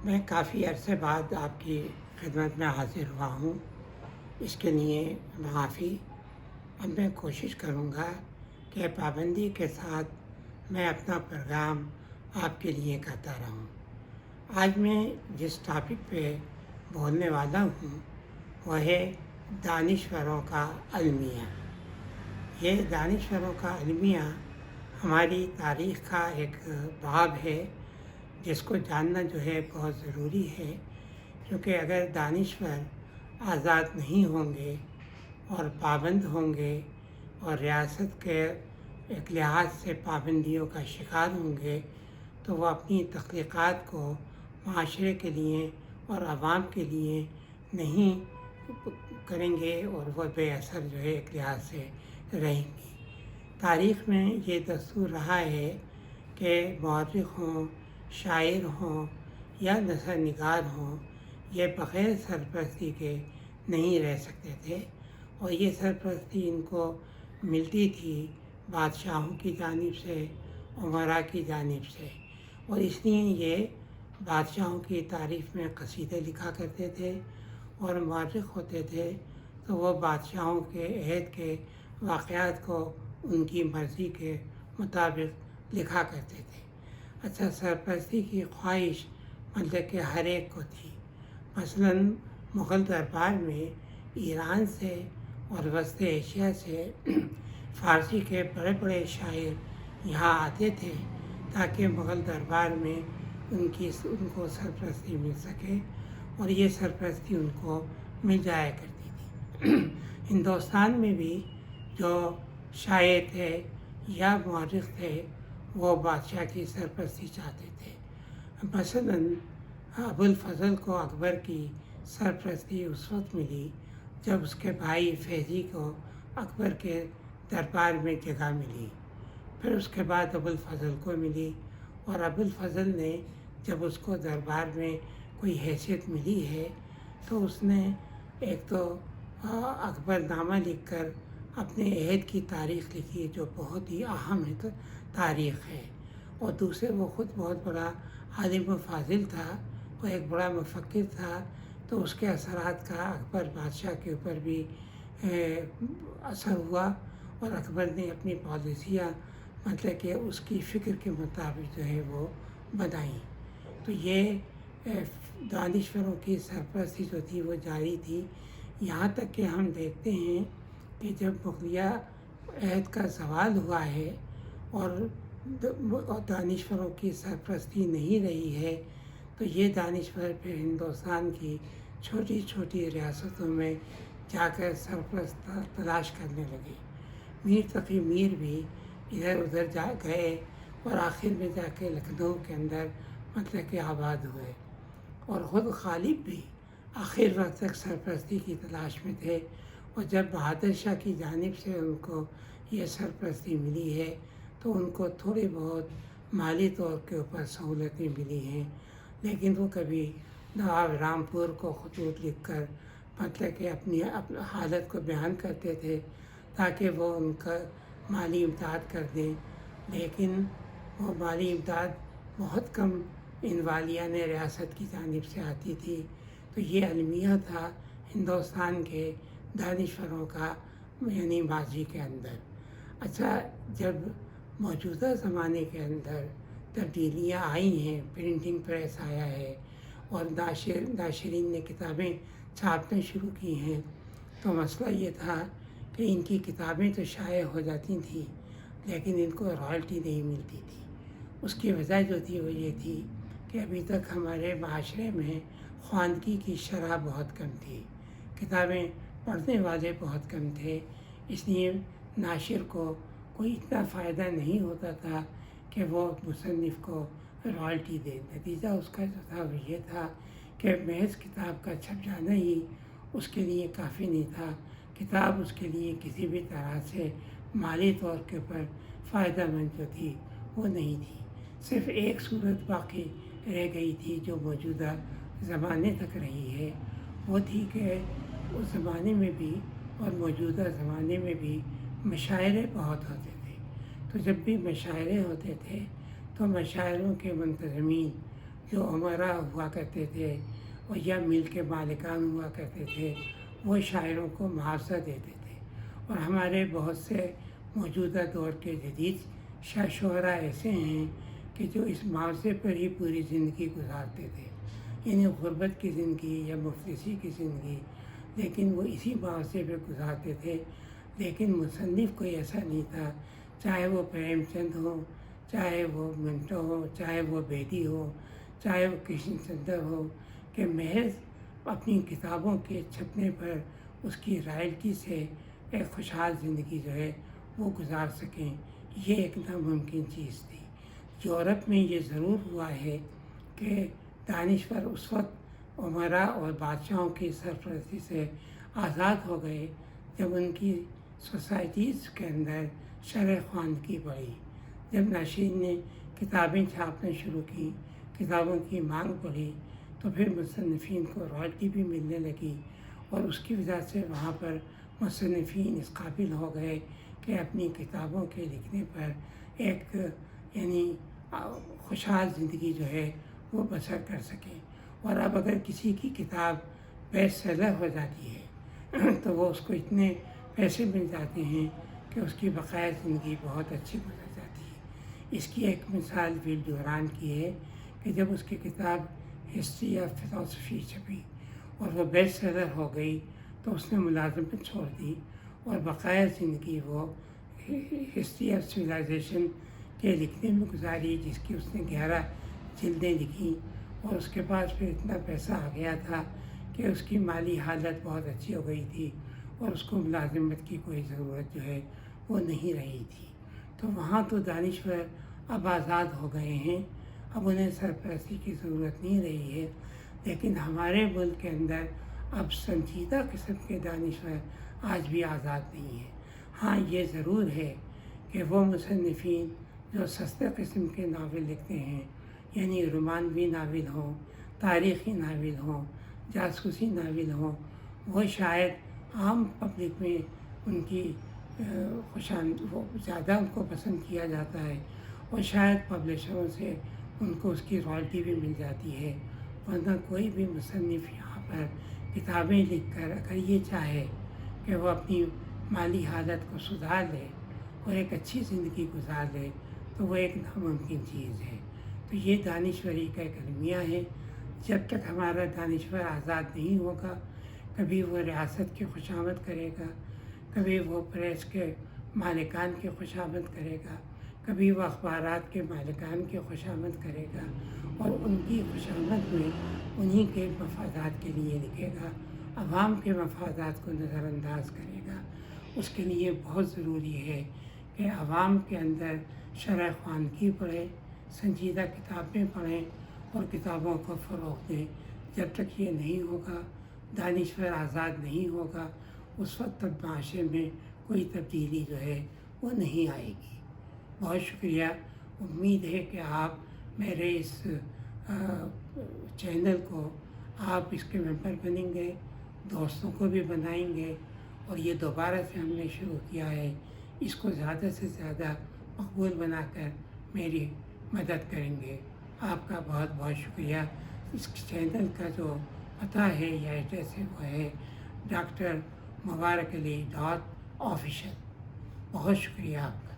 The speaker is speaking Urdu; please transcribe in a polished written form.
میں کافی عرصے بعد آپ کی خدمت میں حاضر ہوا ہوں، اس کے لیے معافی۔ اب میں کوشش کروں گا کہ پابندی کے ساتھ میں اپنا پروگرام آپ کے لیے کرتا رہوں۔ آج میں جس ٹاپک پہ بولنے والا ہوں وہ ہے دانشوروں کا المیہ۔ یہ دانشوروں کا المیہ ہماری تاریخ کا ایک باب ہے جس کو جاننا جو ہے بہت ضروری ہے، کیونکہ اگر دانشور آزاد نہیں ہوں گے اور پابند ہوں گے اور ریاست کے ایک لحاظ سے پابندیوں کا شکار ہوں گے تو وہ اپنی تخلیقات کو معاشرے کے لیے اور عوام کے لیے نہیں کریں گے اور وہ بے اثر جو ہے ایک لحاظ سے رہیں گی۔ تاریخ میں یہ دستور رہا ہے کہ مورخ ہوں، شاعر ہوں یا نثر نگار ہوں، یہ بغیر سرپرستی کے نہیں رہ سکتے تھے، اور یہ سرپرستی ان کو ملتی تھی بادشاہوں کی جانب سے، امراء کی جانب سے، اور اس لیے یہ بادشاہوں کی تعریف میں قصیدے لکھا کرتے تھے، اور مورخ ہوتے تھے تو وہ بادشاہوں کے عہد کے واقعات کو ان کی مرضی کے مطابق لکھا کرتے تھے۔ اچھا، سرپرستی کی خواہش مطلب کہ ہر ایک کو تھی۔ مثلاً مغل دربار میں ایران سے اور وسط ایشیا سے فارسی کے بڑے بڑے شاعر یہاں آتے تھے تاکہ مغل دربار میں ان کو سرپرستی مل سکے، اور یہ سرپرستی ان کو مل جایا کرتی تھی۔ ہندوستان میں بھی جو شاعر تھے یا مورخ تھے وہ بادشاہ کی سرپرستی چاہتے تھے۔ مثلاً ابوالفضل کو اکبر کی سرپرستی اس وقت ملی جب اس کے بھائی فیضی کو اکبر کے دربار میں جگہ ملی، پھر اس کے بعد ابوالفضل کو ملی، اور ابوالفضل نے جب اس کو دربار میں کوئی حیثیت ملی ہے تو اس نے ایک تو اکبر نامہ لکھ کر اپنے عہد کی تاریخ لکھی جو بہت ہی اہم تاریخ ہے، اور دوسرے وہ خود بہت بڑا عالم و فاضل تھا، وہ ایک بڑا مفکر تھا، تو اس کے اثرات کا اکبر بادشاہ کے اوپر بھی اثر ہوا، اور اکبر نے اپنی پالیسیاں مطلب کہ اس کی فکر کے مطابق جو ہے وہ بنائیں۔ تو یہ دانشوروں کی سرپرستی جو تھی وہ جاری تھی، یہاں تک کہ ہم دیکھتے ہیں کہ جب مغلیہ عہد کا زوال ہوا ہے اور دانشوروں کی سرپرستی نہیں رہی ہے تو یہ دانشور پھر ہندوستان کی چھوٹی چھوٹی ریاستوں میں جا کر سرپرست تلاش کرنے لگے۔ میر تقی میر بھی ادھر ادھر جا گئے اور آخر میں جا کے لکھنؤ کے اندر مطلب کہ آباد ہوئے، اور خود غالب بھی آخر وقت تک سرپرستی کی تلاش میں تھے، اور جب بہادر شاہ کی جانب سے ان کو یہ سرپرستی ملی ہے تو ان کو تھوڑی بہت مالی طور کے اوپر سہولتیں ملی ہیں، لیکن وہ کبھی نواب رامپور کو خطوط لکھ کر مطلب کہ اپنی حالت کو بیان کرتے تھے تاکہ وہ ان کا مالی امداد کر دیں، لیکن وہ مالی امداد بہت کم ان والیان ریاست کی جانب سے آتی تھی۔ تو یہ المیہ تھا ہندوستان کے دانشوروں کا، یعنی ماضی کے اندر۔ اچھا، جب موجودہ زمانے کے اندر تبدیلیاں آئی ہیں، پرنٹنگ پریس آیا ہے اور ناشرین نے کتابیں چھاپنا شروع کی ہیں، تو مسئلہ یہ تھا کہ ان کی کتابیں تو شائع ہو جاتی تھیں لیکن ان کو رائلٹی نہیں ملتی تھی۔ اس کی وجہ جو تھی وہ یہ تھی کہ ابھی تک ہمارے معاشرے میں خواندگی کی شرح بہت کم تھی، کتابیں پڑھنے والے بہت کم تھے، اس لیے ناشر کو کوئی اتنا فائدہ نہیں ہوتا تھا کہ وہ مصنف کو رائلٹی دے۔ نتیجہ اس کا جو تھا وہ یہ تھا کہ محض کتاب کا چھپ جانا ہی اس کے لیے کافی نہیں تھا، کتاب اس کے لیے کسی بھی طرح سے مالی طور کے اوپر فائدہ مند جو تھی وہ نہیں تھی۔ صرف ایک صورت باقی رہ گئی تھی جو موجودہ زمانے تک رہی ہے، وہ تھی کہ اس زمانے میں بھی اور موجودہ زمانے میں بھی مشاعرے بہت ہوتے تھے، تو جب بھی مشاعرے ہوتے تھے تو مشاعروں کے منتظمین جو امراء ہوا کرتے تھے اور یا مل کے مالکان ہوا کرتے تھے وہ شاعروں کو معاوضہ دیتے تھے، اور ہمارے بہت سے موجودہ دور کے جدید شعراء ایسے ہیں کہ جو اس معاوضے پر ہی پوری زندگی گزارتے تھے، یعنی غربت کی زندگی یا مفلسی کی زندگی، لیکن وہ اسی معاوضے پہ گزارتے تھے۔ لیکن مصنف کوئی ایسا نہیں تھا، چاہے وہ پریم چند ہو، چاہے وہ منٹو ہو، چاہے وہ بیدی ہو، چاہے وہ کرشن چندر ہو، کہ محض اپنی کتابوں کے چھپنے پر اس کی رائلٹی سے ایک خوشحال زندگی جو ہے وہ گزار سکیں، یہ ایک ناممکن چیز تھی۔ یورپ میں یہ ضرور ہوا ہے کہ دانشور اس وقت امراء اور بادشاہوں کی سرپرستی سے آزاد ہو گئے جب ان کی سوسائٹیز کے اندر شرح خواندگی بڑھی، جب ناشرین نے کتابیں چھاپنا شروع کی، کتابوں کی مانگ بڑھی، تو پھر مصنفین کو رائلٹی بھی ملنے لگی، اور اس کی وجہ سے وہاں پر مصنفین اس قابل ہو گئے کہ اپنی کتابوں کے لکھنے پر ایک یعنی خوشحال زندگی جو ہے وہ بسر کر سکیں۔ اور اب اگر کسی کی کتاب بیسٹ سیلر ہو جاتی ہے تو وہ اس کو اتنے پیسے مل جاتے ہیں کہ اس کی بقایا زندگی بہت اچھی گزر جاتی ہے۔ اس کی ایک مثال ویل ڈوران کی ہے کہ جب اس کی کتاب ہسٹری آف فلاسفی چھپی اور وہ بیسٹ سیلر ہو گئی تو اس نے ملازمت چھوڑ دی اور بقایا زندگی وہ ہسٹری آف سویلائزیشن کے لکھنے میں گزاری، جس کی اس نے 11 جلدیں لکھیں، اور اس کے پاس پھر اتنا پیسہ آ گیا تھا کہ اس کی مالی حالت بہت اچھی ہو گئی تھی اور اس کو ملازمت کی کوئی ضرورت جو ہے وہ نہیں رہی تھی۔ تو وہاں تو دانشور اب آزاد ہو گئے ہیں، اب انہیں سرپرستی کی ضرورت نہیں رہی ہے، لیکن ہمارے ملک کے اندر اب سنجیدہ قسم کے دانشور آج بھی آزاد نہیں ہیں۔ ہاں یہ ضرور ہے کہ وہ مصنفین جو سستے قسم کے ناول لکھتے ہیں، یعنی رومانوی ناول ہوں، تاریخی ناول ہوں، جاسوسی ناول ہوں، وہ شاید عام پبلک میں ان کی وہ زیادہ ان کو پسند کیا جاتا ہے، اور شاید پبلشروں سے ان کو اس کی رائلٹی بھی مل جاتی ہے، ورنہ کوئی بھی مصنف یہاں پر کتابیں لکھ کر اگر یہ چاہے کہ وہ اپنی مالی حالت کو سدھار لے اور ایک اچھی زندگی گزار لے تو وہ ایک ناممکن چیز ہے۔ تو یہ دانشوری کا ایک المیہ ہے۔ جب تک ہمارا دانشور آزاد نہیں ہوگا، کبھی وہ ریاست کی خوشامد کرے گا، کبھی وہ پریس کے مالکان کی خوشامد کرے گا، کبھی وہ اخبارات کے مالکان کی خوشامد کرے گا، اور ان کی خوشامد میں انہی کے مفادات کے لیے لکھے گا، عوام کے مفادات کو نظر انداز کرے گا۔ اس کے لیے بہت ضروری ہے کہ عوام کے اندر شرح خواندگی بڑھے، سنجیدہ کتابیں پڑھیں اور کتابوں کو فروغ دیں۔ جب تک یہ نہیں ہوگا، دانشور آزاد نہیں ہوگا، اس وقت تک معاشرے میں کوئی تبدیلی جو ہے وہ نہیں آئے گی۔ بہت شکریہ۔ امید ہے کہ آپ میرے اس چینل کو آپ اس کے ممبر بنیں گے، دوستوں کو بھی بنائیں گے، اور یہ دوبارہ سے ہم نے شروع کیا ہے، اس کو زیادہ سے زیادہ مقبول بنا کر میری مدد کریں گے۔ آپ کا بہت بہت شکریہ۔ اس چینل کا جو پتہ ہے یا ایڈریس ہے وہ ہے ڈاکٹر مبارک علی .official۔ بہت شکریہ آپ کا۔